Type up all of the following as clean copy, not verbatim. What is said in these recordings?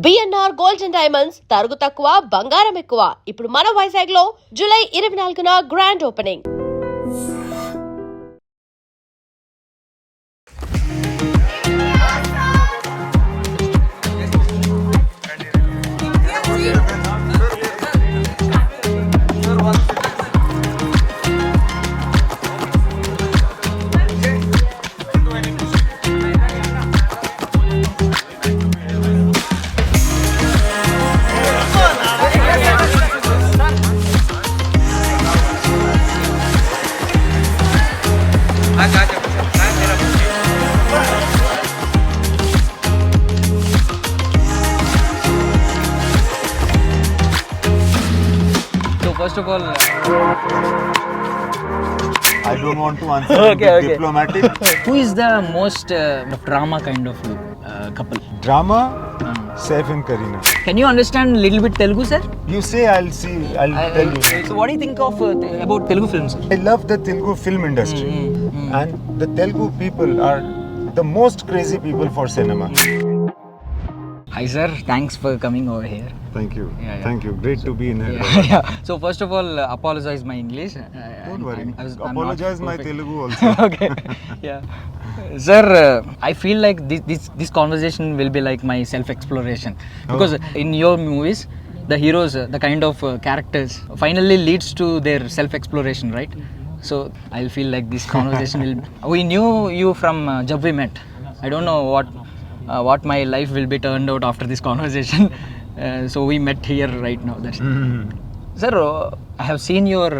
BNR gold and diamonds తరుగు తక్కువ బంగారం ఎక్కువ. ఇప్పుడు మన వైజాగ్ లో జూలై 24న grand opening. So first of all, I don't want to answer diplomatic. Who is the most drama kind of couple? Drama, Saif and Kareena. Can you understand a little bit Telugu, sir? You say, I'll tell you. So what do you think of about Telugu films? I love the Telugu film industry. And the Telugu people are the most crazy people for cinema. Hi sir, thanks for coming over here. Thank you. Yeah. Thank you. Great to be in here. Yeah. So first of all, apologize my English. Don't worry. I'm Apologize not my perfect. Telugu also. Okay. Yeah. Sir, I feel like this conversation will be like my self-exploration because in your movies, the heroes, the kind of characters, finally leads to their self-exploration, right? So I'll feel like this conversation will. We knew you from Jab We Met. I don't know what my life will be turned out after this conversation. So we met here right now. That's Sir, I have seen your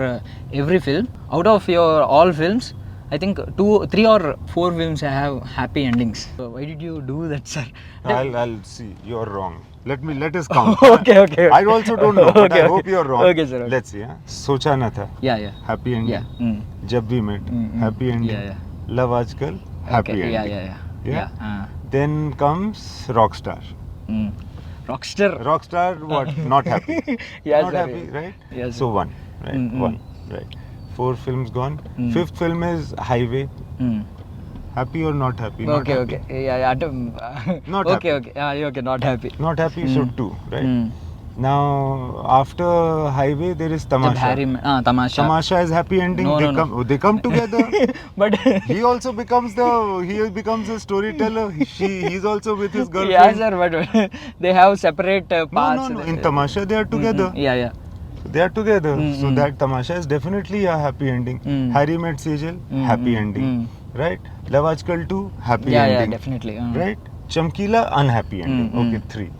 every film. Out of your all films, I think 2, 3 or 4 films have happy endings. So why did you do that, sir? I'll see. You're wrong. Let us count. Okay. I also don't know, but I hope you're wrong. Okay, sir. Okay. Let's see. Socha na tha. Yeah. Happy ending. Yeah. Jab We Met. Happy ending. Yeah. Love Aajkal. Happy Okay. ending. Yeah. Then comes Rockstar. Rockstar. Rockstar, what? Not happy. Yes, Not sir. happy, right? Yes, So one, right? One, right. 4 films gone. 5th film is Highway. Happy or not happy? Not Okay. happy. Yeah. Not okay. happy. Okay. Okay. Not happy. Not happy, so 2, right? Now, after Highway, there is Tamasha. Tamasha. Tamasha is happy ending. No. They come together. But He also becomes a storyteller. He's also with his girlfriend. yeah, sir. But they have separate paths. No. In Tamasha, they are together. Yeah. They are together. So that Tamasha is definitely a happy ending. Harry Met Sejal, happy ending. Right? Love Aajkal 2, happy Yeah, ending. definitely. Right? Chamkila, unhappy ending. Okay, 3.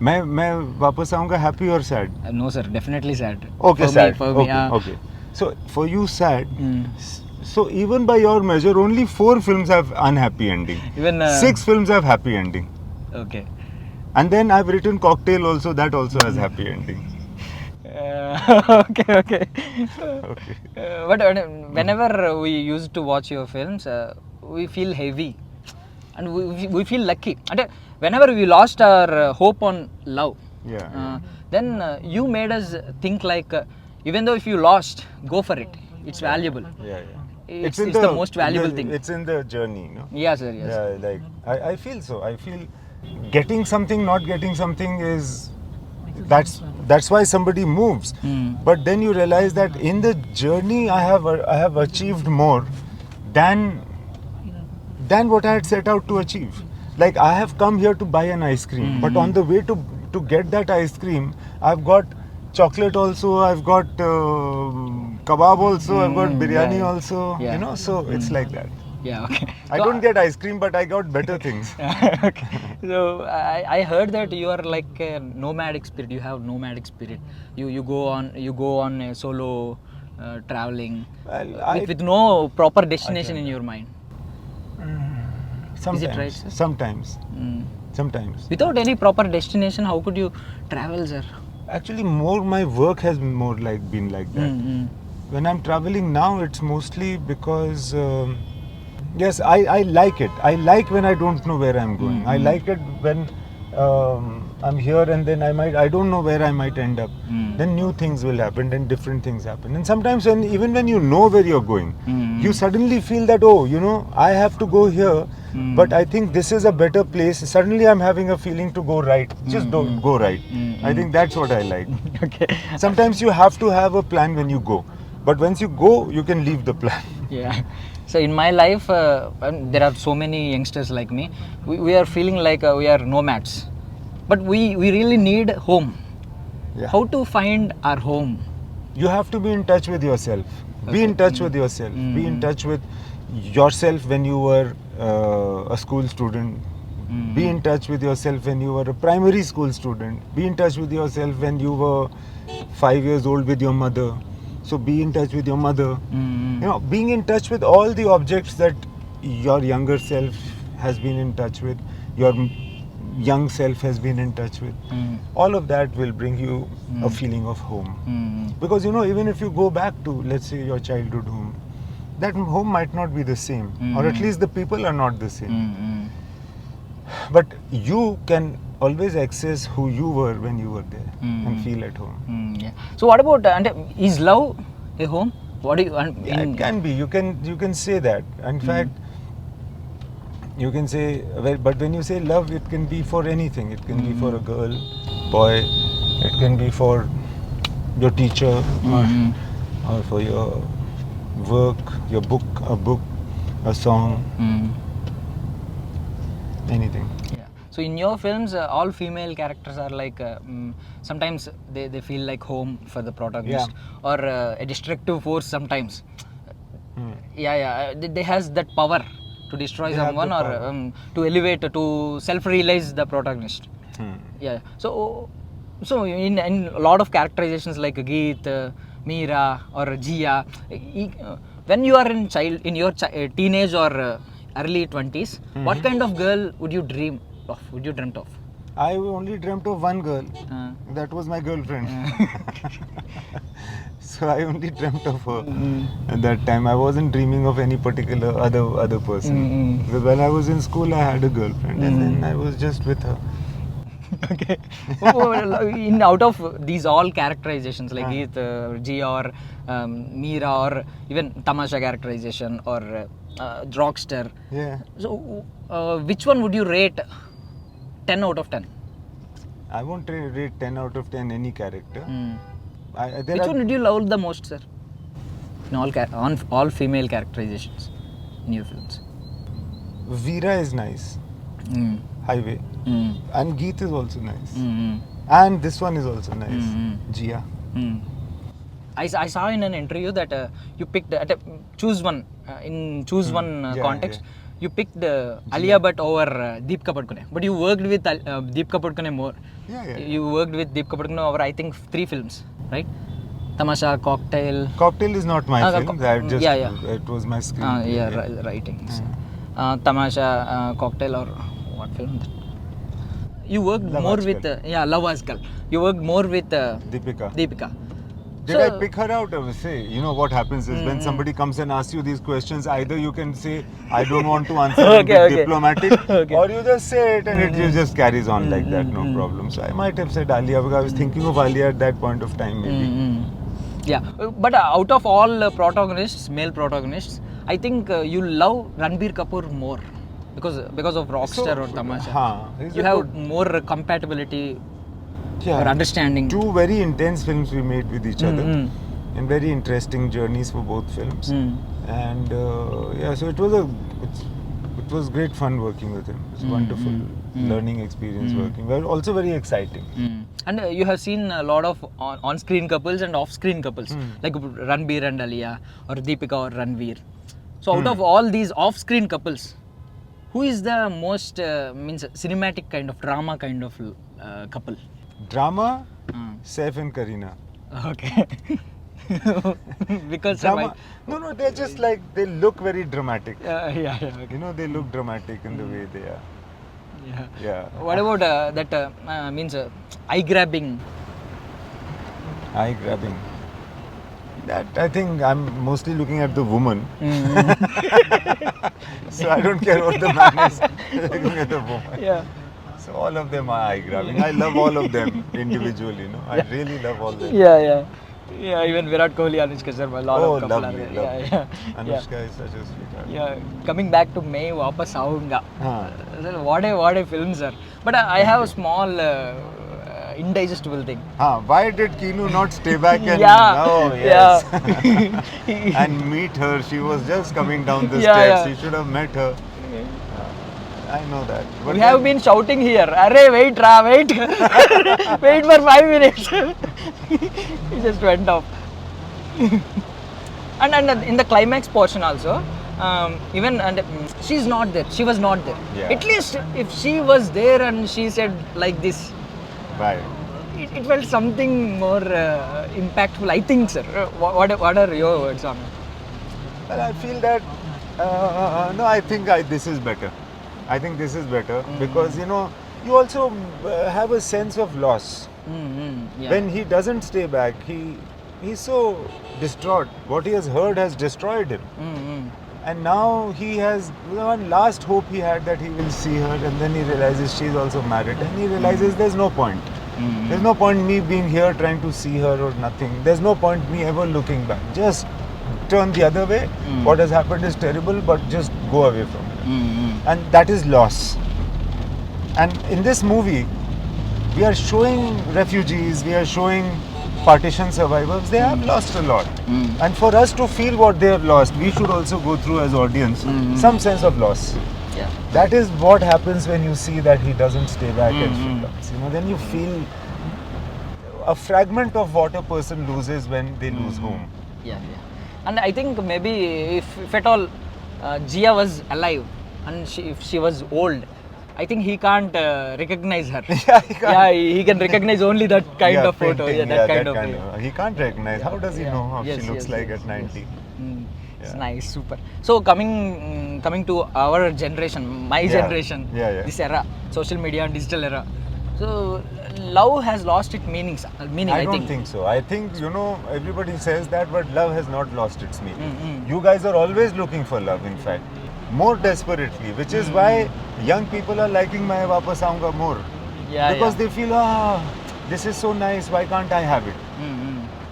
मैं वापस आऊँगा happy or sad? No, sir. Definitely sad. Okay, for sad. Me, for me, Okay. So for you, sad. So even by your measure, only 4 films have unhappy ending. Even 6 films have happy ending. Okay. And then I've written Cocktail also. That also has happy ending. Okay. Okay. But whenever we used to watch your films, we feel heavy, and we feel lucky. And whenever we lost our hope on love, Yeah. then you made us think like, even though if you lost, go for it. It's valuable. Yeah. It's the most valuable thing. It's in the journey, no? Yeah, sir. Yes. Yeah, like I feel so. I feel getting something, not getting something is that's why somebody moves. But then you realize that in the journey I have achieved more than what I had set out to achieve. Like I have come here to buy an ice cream, but on the way to get that ice cream, I've got chocolate also, I've got kebab also, I've got biryani also. Yeah. You know, so it's like that. Yeah. Okay. I don't get ice cream, but I got better things. Okay. So I heard that you are like a nomadic spirit. You have nomadic spirit. You go on a solo traveling with no proper destination in your mind. Sometimes, Is it right, sir? Sometimes. Without any proper destination, how could you travel, sir? Actually, my work has more been like that. When I'm traveling now, it's mostly because yes, I like it. I like when I don't know where I'm going. I like it when I'm here and then I don't know where I might end up. Mm. Then new things will happen, then different things happen. And sometimes even when you know where you're going, you suddenly feel that, oh, you know, I have to go here, but I think this is a better place. Suddenly I'm having a feeling to go right. Just don't go right. I think that's what I like. Okay. Sometimes you have to have a plan when you go. But once you go, you can leave the plan. Yeah. So in my life, there are so many youngsters like me. We are feeling like we are nomads, but we really need home. Yeah. How to find our home? You have to be in touch with yourself. Be in touch with yourself. Be in touch with yourself when you were a school student. Be in touch with yourself when you were a primary school student. Be in touch with yourself when you were 5 years old with your mother. So be in touch with your mother. You know, being in touch with all the objects that your younger self has been in touch with, your young self has been in touch with. All of that will bring you a feeling of home. Because, you know, even if you go back to, let's say, your childhood home, that home might not be the same, or at least the people are not the same. But you can always access who you were when you were there and feel at home. Yeah. So what about is love a home? What do you? Yeah, it can be. You can say that. In fact, you can say. Well, but when you say love, it can be for anything. It can be for a girl, boy. It can be for your teacher, or for your work, your book, a song, anything. Yeah. So in your films, all female characters are like sometimes they feel like home for the protagonist, or a destructive force sometimes. They has that power to destroy They have someone, the or power. to elevate, to self-realize the protagonist. Yeah. So in a lot of characterizations like Geet, Meera, or Jia, when you are in your teenage or early 20s, what kind of girl would you dream of? Would you dreamt of? I only dreamt of one girl. That was my girlfriend. So I only dreamt of her at that time. I wasn't dreaming of any particular other person. Because when I was in school, I had a girlfriend, and then I was just with her. Okay. In out of these all characterizations like Geet, Jia, or Meera, or even Tamasha characterization, or Rockstar. Yeah. So which one would you rate 10 out of 10? I won't rate 10 out of 10 any character. Which one did you love the most, sir? In all female characterizations in your films. Veera is nice. Highway. And Geet is also nice. And this one is also nice. Jia. I saw in an interview that you picked choose one context. You picked Alia Bhatt over Deepika Padukone, but you worked with Deepika Padukone more. Yeah. You worked with Deepika Padukone over, I think, 3 films, right? Tamasha, Cocktail. Cocktail is not my film. It was my screenplay. Writings. Tamasha, Cocktail, or what film? You worked more with Love Azkal. You worked more with Deepika. Did I pick her out? I would say, you know what happens is when somebody comes and asks you these questions, either you can say, I don't want to answer and be diplomatic, or you just say it and it just carries on like that, no problem. So I might have said Alia because I was thinking of Alia at that point of time, maybe. Yeah, but out of all male protagonists, I think you love Ranbir Kapoor more because of Rockstar or Tamasha. You have more compatibility. Or understanding. 2 very intense films we made with each other, and very interesting journeys for both films. And so it was great fun working with him. It's a wonderful learning experience working. Well, also very exciting. And you have seen a lot of on-screen couples and off-screen couples, like Ranbir and Alia, or Deepika or Ranveer. So out of all these off-screen couples, who is the most cinematic kind of drama kind of couple? Drama, Saif and Kareena. Okay. Because drama. No, they're just like, they look very dramatic. Okay. You know, they look dramatic in the way they are. Yeah. What about that eye grabbing? Eye grabbing. That I think I'm mostly looking at the woman. So I don't care what the man is looking at the woman. Yeah. So all of them are eye-grabbing. I love all of them individually, I really love all them. Yeah, even Virat Kohli, Anushka Sharma, a lot Oh, of couple lovely, are there. lovely. Yeah. Anushka is such a sweetheart. Yeah, coming back to May Vapas Aunga. Huh. What a film, sir. But I have a small indigestible thing. Why did Keenu not stay back and Yeah, oh yes yeah. and meet her? She was just coming down the Yeah, steps. yeah. He should have met her. I know that. But We have been shouting here, "Arey, wait, wait, wait for 5 minutes." He just went off. and in the climax portion also, even she's not there. She was not there. Yeah. At least if she was there and she said like this, Right. it felt something more impactful. I think, sir. What are your words on it? Well, I feel that no, I think this is better. I think this is better because you also have a sense of loss. Yeah. When he doesn't stay back, he's so distraught. What he has heard has destroyed him. And now he has one last hope he had that he will see her, and then he realizes she's also married, and he realizes there's no point. There's no point me being here trying to see her or nothing. There's no point me ever looking back. Just turn the other way. What has happened is terrible, but just go away from it. And that is loss. And in this movie, we are showing refugees, we are showing partition survivors. They have lost a lot. And for us to feel what they have lost, we should also go through as audience some sense of loss. Yeah. That is what happens when you see that he doesn't stay back and she comes. Then you feel a fragment of what a person loses when they lose home. Yeah. And I think maybe if at all Jia was alive and if she was old, I think he can't recognize her. Yeah, he can't. Yeah, he can recognize only that kind of photo. painting, Yeah, that kind of. He can't recognize. How does he know how Yes, she looks yes, like yes, at 90? It's Yeah. nice, super. So coming to our generation, my Yeah. generation, Yeah. this era, social media and digital era. So love has lost its meaning. I don't think so. I think, everybody says that, but love has not lost its meaning. You guys are always looking for love, in fact. More desperately, which is why young people are liking My Vapas Aunga more. Yeah, Because yeah. they feel, this is so nice, why can't I have it?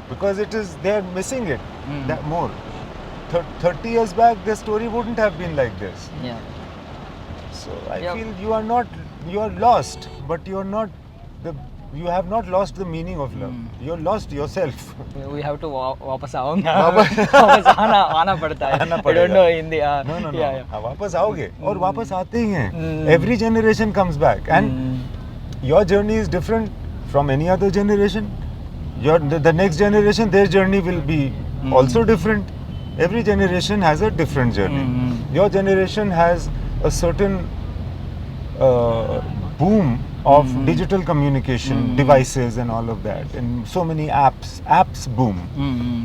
Because they're missing it that more. 30 years back, the story wouldn't have been like this. Yeah. So I Yeah. feel you are lost, but you have not lost the meaning of love. You're lost yourself. We have to वापस आऊंगा वापस आना पड़ता है आना I don't पड़ेगा। know Hindi No. yeah, yeah. वापस आओगे और वापस आते ही हैं. Every generation comes back, and your journey is different from any other generation. The next generation, their journey will be also different. Every generation has a different journey. Your generation has a certain boom of digital communication devices and all of that, and so many apps boom.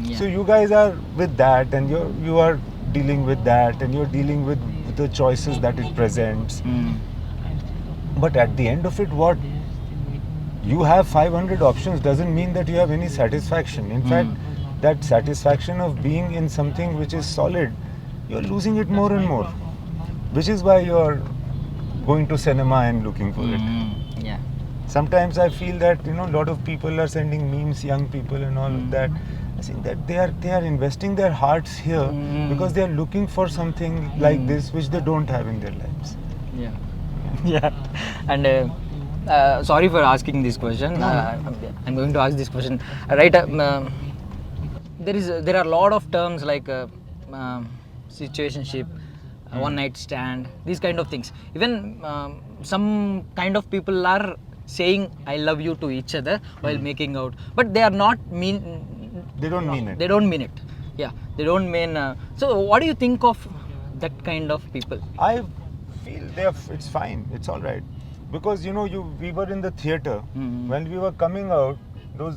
Yeah. So you guys are with that, and you are dealing with that, and you're dealing with the choices that it presents. But at the end of it, what you have 500 options doesn't mean that you have any satisfaction. In fact, that satisfaction of being in something which is solid, you're losing it more and more, which is why you're going to cinema and looking for it. Yeah. Sometimes I feel that a lot of people are sending memes, young people and all of that. I think that they are investing their hearts here because they are looking for something like this which they don't have in their lives. Yeah. And sorry for asking this question. I'm going to ask this question. Right. There are a lot of terms like situationship, one night stand, these kind of things. Even some kind of people are saying I love you to each other while making out, but they are not They don't mean it. They don't mean it. Yeah, they don't mean. So what do you think of that kind of people? I feel it's fine. It's all right. Because we were in the theater. When we were coming out, those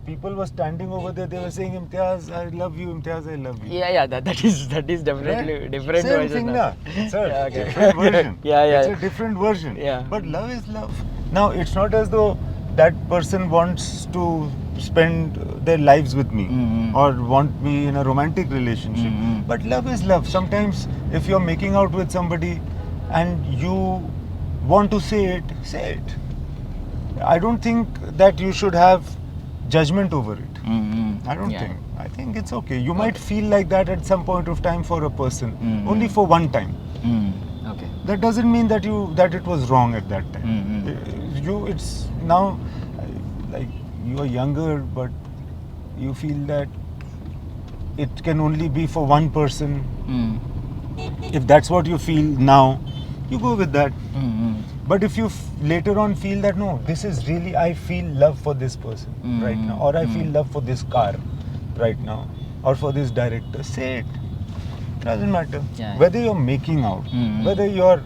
people were standing over there. They were saying, "Imtiaz, I love you. Imtiaz, I love you." Yeah. That is definitely Right? different Same version. thing, na? It's a Yeah, okay. different version. Yeah. It's a different version. Yeah. But love is love. Now, it's not as though that person wants to spend their lives with me or want me in a romantic relationship. But love is love. Sometimes if you're making out with somebody and you want to say it, say it. I don't think that you should have judgment over it. I don't think. I think it's okay. You might feel like that at some point of time for a person, only for one time. Okay. That doesn't mean that it was wrong at that time. It's now like you are younger, but you feel that it can only be for one person. If that's what you feel now, you go with that. But if you later on feel that no, this is really, I feel love for this person right now, or I feel love for this car right now, or for this director, say it. Doesn't matter. Yeah. Whether you're making out, whether you're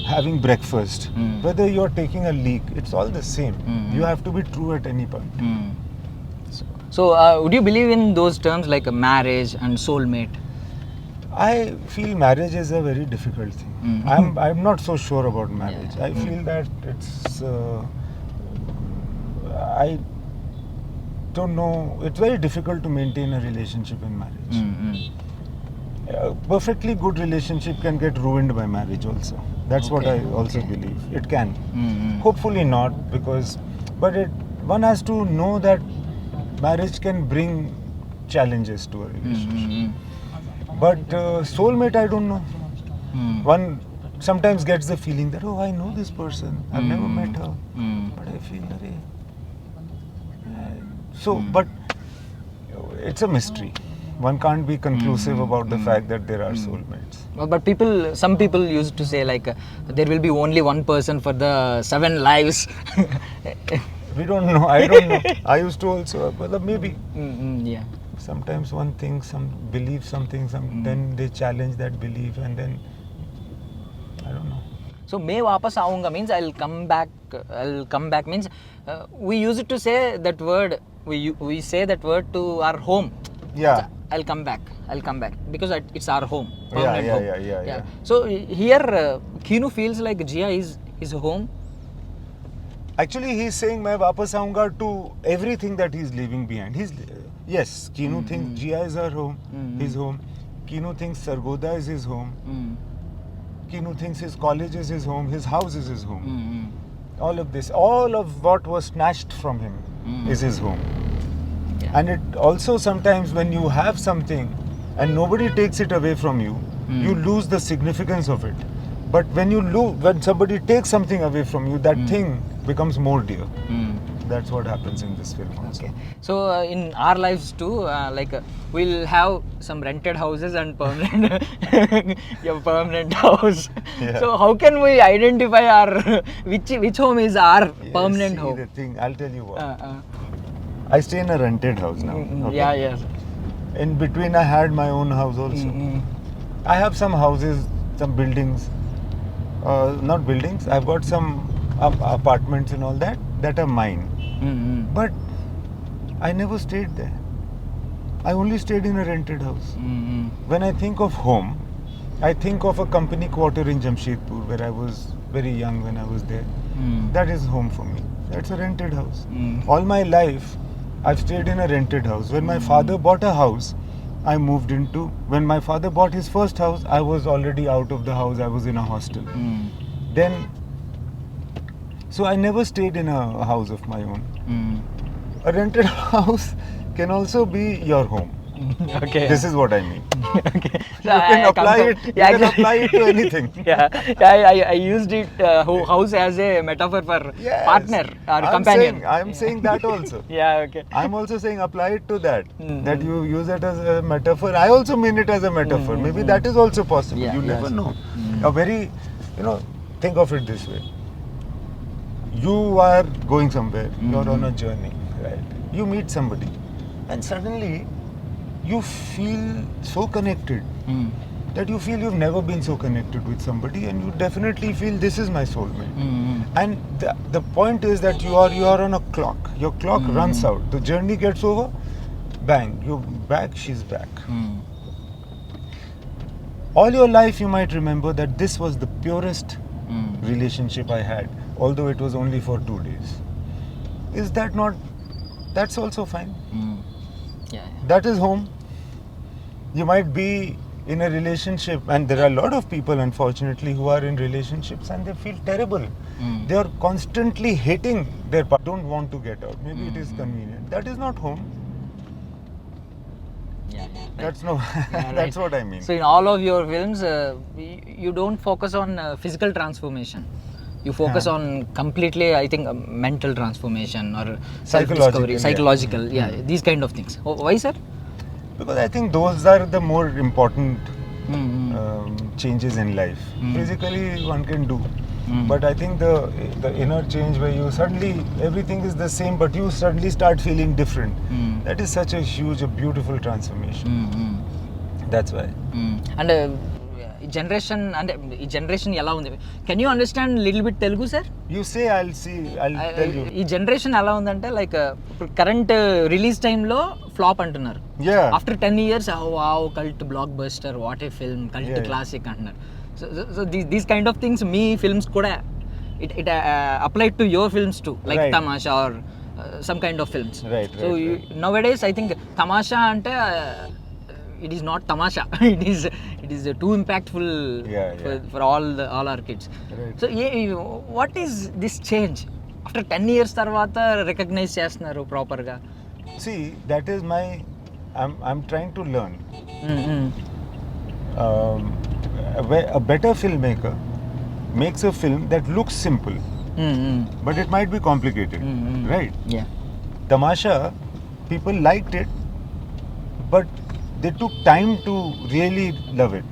having breakfast, whether you're taking a leak, it's all the same. You have to be true at any point. So, would you believe in those terms like a marriage and soulmate? I feel marriage is a very difficult thing. I'm not so sure about marriage. I feel that it's I don't know. It's very difficult to maintain a relationship in marriage. A perfectly good relationship can get ruined by marriage also. That's what I also believe. It can. Hopefully not, but one has to know that marriage can bring challenges to a relationship. But soulmate, I don't know. One sometimes gets the feeling that, oh, I know this person. I've never met her. But I feel, but it's a mystery. One can't be conclusive about the fact that there are soulmates. But some people used to say like there will be only one person for the 7 lives. We don't know. I don't know. I used to also, but maybe. Yeah. Sometimes one thinks, believe something, then they challenge that belief, and then I don't know. So, मैं वापस आऊँगा means I'll come back. Means we used to say that word. We say that word to our home. Yeah. I'll come back because it's our home. Yeah. So here Keanu feels like Jia is his home. Actually, he's saying मैं वापस आऊँगा to everything that he's leaving behind. Yes, Keanu thinks Jia is her home, his home. Keanu thinks Sargodha is his home. Keanu thinks his college is his home, his house is his home. All of what was snatched from him is his home. Yeah. And it also sometimes when you have something and nobody takes it away from you, you lose the significance of it. But when somebody takes something away from you, that thing becomes more dear. That's what happens in this film also. Okay. So in our lives too, we'll have some rented houses and permanent your permanent house. Yeah. So how can we identify our which home is our permanent See, home? the thing, I'll tell you what. I stay in a rented house now. Okay? Yeah, yes. In between, I had my own house also. I have some houses, some buildings. Not buildings. I've got some apartments and all that are mine. But I never stayed there. I only stayed in a rented house. When I think of home, I think of a company quarter in Jamshedpur where I was very young when I was there. That is home for me. That's a rented house. All my life, I've stayed in a rented house. When my father bought a house, I moved into. When my father bought his first house, I was already out of the house. I was in a hostel. So I never stayed in a house of my own. A rented house can also be your home. Okay. This is what I mean. Okay. You can apply it to anything. I used it house as a metaphor for Yes. partner or companion. I'm saying that also. Yeah, okay. I'm also saying apply it to that. That you use it as a metaphor. I also mean it as a metaphor. Maybe that is also possible. Yeah, you yes. never know. Think of it this way. You are going somewhere. You're on a journey, right? You meet somebody, and suddenly you feel so connected that you feel you've never been so connected with somebody, and you definitely feel this is my soulmate. And the point is that you are on a clock. Your clock runs out. The journey gets over. Bang! You're back. She's back. All your life, you might remember that this was the purest relationship I had, although it was only for 2 days. Is that not? That's also fine. Yeah. That is home. You might be in a relationship, and there are a lot of people unfortunately who are in relationships and they feel terrible. They are constantly hating their partner, don't want to get out. Maybe it is convenient. That is not home. Yeah. That's no. Yeah, That's right. what I mean. So in all of your films, you don't focus on physical transformation. You focus Yeah. on completely, I think, mental transformation or Psychological, self-discovery, yeah. psychological, these kind of things. Why, sir? Because I think those are the more important Mm-hmm. changes in life. Physically, one can do. Mm. But I think the inner change where you suddenly everything is the same, but you suddenly start feeling different. Mm. That is such a huge, a beautiful transformation. That's why. And ఈ generation అంటే ఈ generation ఎలా ఉంది can you understand little bit Telugu sir You say, I'll see. I'll tell you. ఈ generation ఎలా ఉందంటే like ఇప్పుడు current release టైంలో ఫ్లాప్ అంటున్నారు Yeah. After 10 years wow cult blockbuster what a film cult Yeah. Classic అంటున్నారు so these kind of things మీ films కూడా it apply to your films too like Right. Tamasha or some kind of films Right, so right. Now days I think తమాషా అంటే it is not tamasha it is too impactful Yeah. for all our kids. Right. So what is this change after 10 years tarvata recognize చేస్తున్నారు proper గా See, that is my. I'm trying to learn. A better filmmaker makes a film that looks simple, but it might be complicated, right? yeah Tamasha, people liked it, but they took time to really love it.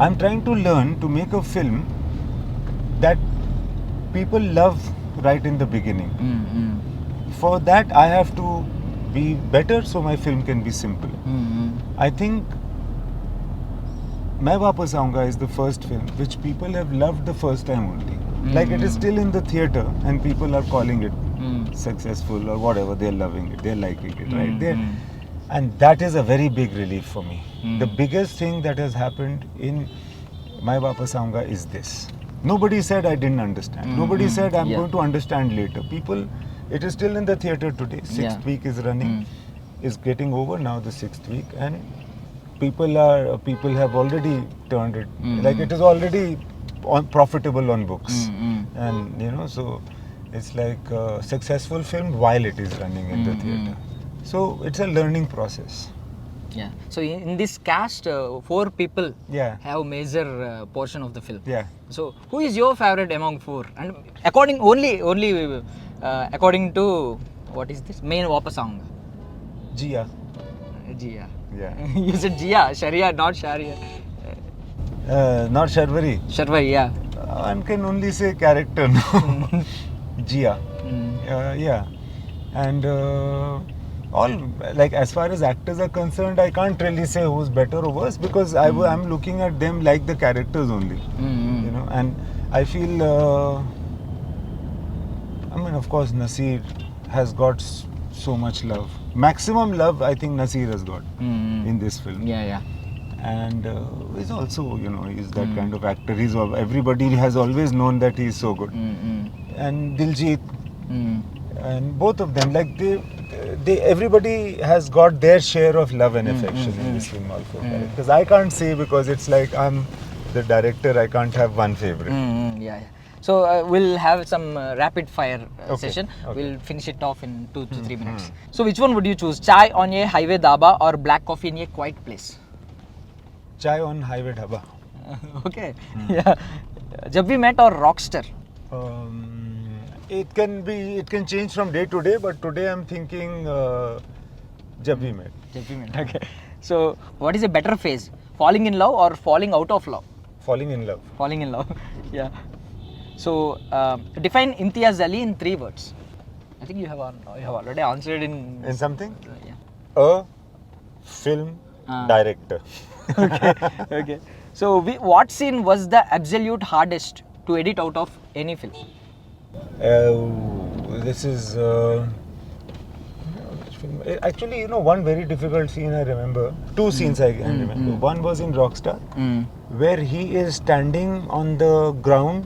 I'm trying to learn to make a film that people love right in the beginning. For that, I have to be better so my film can be simple. I think Main Wapas Aunga is the first film which people have loved the first time only. Like it is still in the theatre and people are calling it successful or whatever. They're loving it, they're liking it, right? And that is a very big relief for me. The biggest thing that has happened in Main Wapas Aunga is this. Nobody said I didn't understand. Nobody said I'm Yeah. going to understand later. People, it is still in the theatre today. Sixth Yeah. week is running, is getting over now, the 6th week, and people have already turned it like it is already profitable on books, and so it's like a successful film while it is running in the theatre. So it's a learning process. yeah so in this cast 4 people Yeah. have major portion of the film. Yeah. So who is your favorite among 4 and according only according to what is this main Wapas Aunga? Jia. Jia. Yeah. You said Jia, Sharia, not Sharia. Not Sharvari. Sharva, yeah. One can only say character now. Jia. Yeah. And all, like, as far as actors are concerned, I can't really say who's better or worse because I'm looking at them like the characters only. And I feel, of course, Naseer has got so much love. Maximum love, I think Naseer has got in this film. Yeah. And he's also, he's that kind of actor. Everybody has always known that he's so good. And Diljit, and both of them, like everybody has got their share of love and affection in this film also. Because I can't say, because it's like I'm the director, I can't have one favorite. Yeah. So we'll have some rapid fire Okay, session. okay. We'll finish it off in 2 to 3 minutes. So which one would you choose? Chai on a highway dhaba or black coffee in a quiet place? Chai on Highway Dhaba. Okay. Yeah. Jab we met or Rockstar? It can change from day to day, but today I'm thinking Jab We Met. Jab we met. Okay. So what is a better phase? Falling in love or falling out of love? Falling in love. Falling in love. Yeah. So define Imtiaz Ali in 3 words. I think you have already answered in. In something? Yeah. A film director. Okay. So what scene was the absolute hardest to edit out of any film? This is actually, one very difficult scene I remember. 2 scenes I can remember. One was in Rockstar, where he is standing on the ground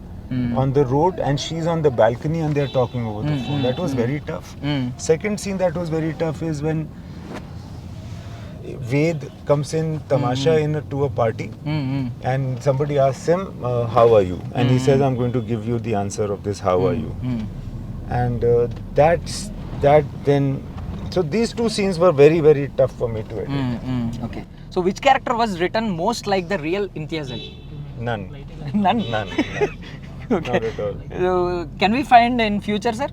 on the road and she's on the balcony and they're talking over the phone. That was very tough. Second scene that was very tough is when Ved comes in Tamasha to a party, and somebody asks him, "How are you?" And he says, "I'm going to give you the answer of this. How are you?" And that then. So these two scenes were very, very tough for me to edit. Okay. So which character was written most like the real Imtiaz Ali? None. None. None. Okay. Not at all. Can we find in future, sir?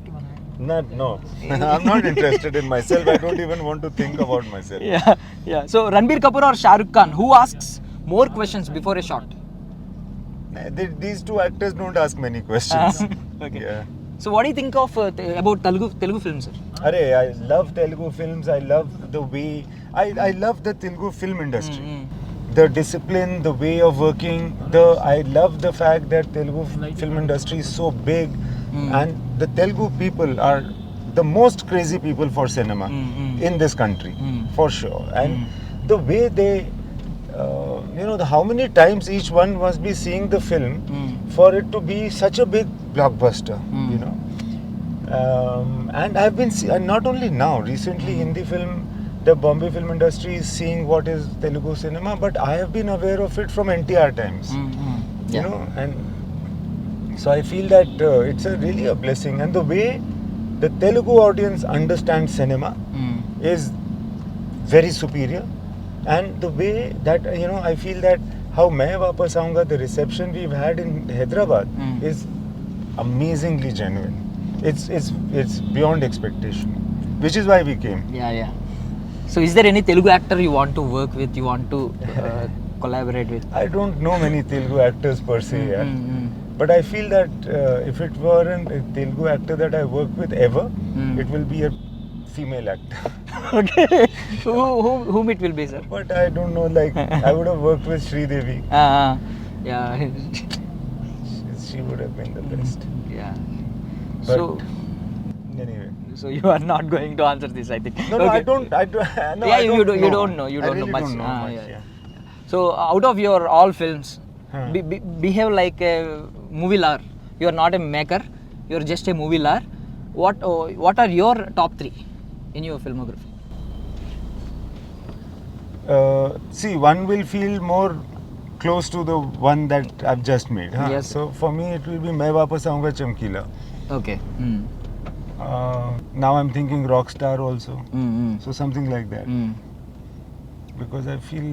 No. I'm not interested in myself. I don't even want to think about myself. Yeah. So Ranbir Kapoor or Shah Rukh Khan, who asks more questions before a shot? These two actors don't ask many questions. Okay. Yeah. So what do you think of about Telugu films, sir? Arey, I love Telugu films. I love the way I love the Telugu film industry. The discipline, the way of working. I love the fact that Telugu film industry is so big, and the Telugu people are the most crazy people for cinema in this country, for sure. And the way they, how many times each one must be seeing the film for it to be such a big blockbuster, you know. And I've been not only now, recently Hindi film, the Bombay film industry is seeing what is Telugu cinema, but I have been aware of it from NTR times, you know, and so I feel that it's really a blessing. And the way the Telugu audience understands cinema is very superior, and the way that I feel that how Main Wapas Aaunga, the reception we've had in Hyderabad is amazingly genuine. It's beyond expectation, which is why we came. Yeah. So is there any Telugu actor you want to work with, you want to collaborate with? I don't know many Telugu actors per se, but I feel that if it were a Telugu actor that I work with ever, it will be a female actor. Okay. Whom it will be, sir? But I don't know, like I would have worked with Sridevi. Yeah. She would have been the best. Yeah. But So anyway. So you are not going to answer this, I think. No, Okay. I don't. No, Yeah, I you don't know. You I don't know really much. Don't know much. Yeah. Yeah. So out of your all films, Huh. behave like a movie lover. You are not a maker. You are just a movie lover. What are your top 3 in your filmography? See, one will feel more close to the one that I've just made. Huh? Yes. So for me, it will be Main Wapas Aaunga Chamkila. Okay. Now I'm thinking Rockstar also. So something like that. Because I feel,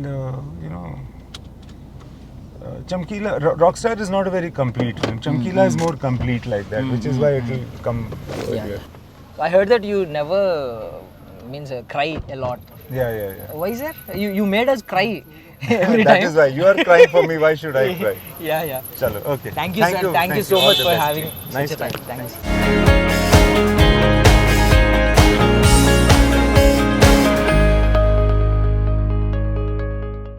Chamkila, Rockstar is not a very complete film. Chamkila is more complete like that, which is why it will come earlier. I heard that you never cry a lot. Yeah. Why is that? You made us cry every That time. is why. You are crying for me. Why should I cry? Yeah. Chalo, okay. Thank you, sir. Thank you so All much the for best. having Nice such a time. time. Thanks.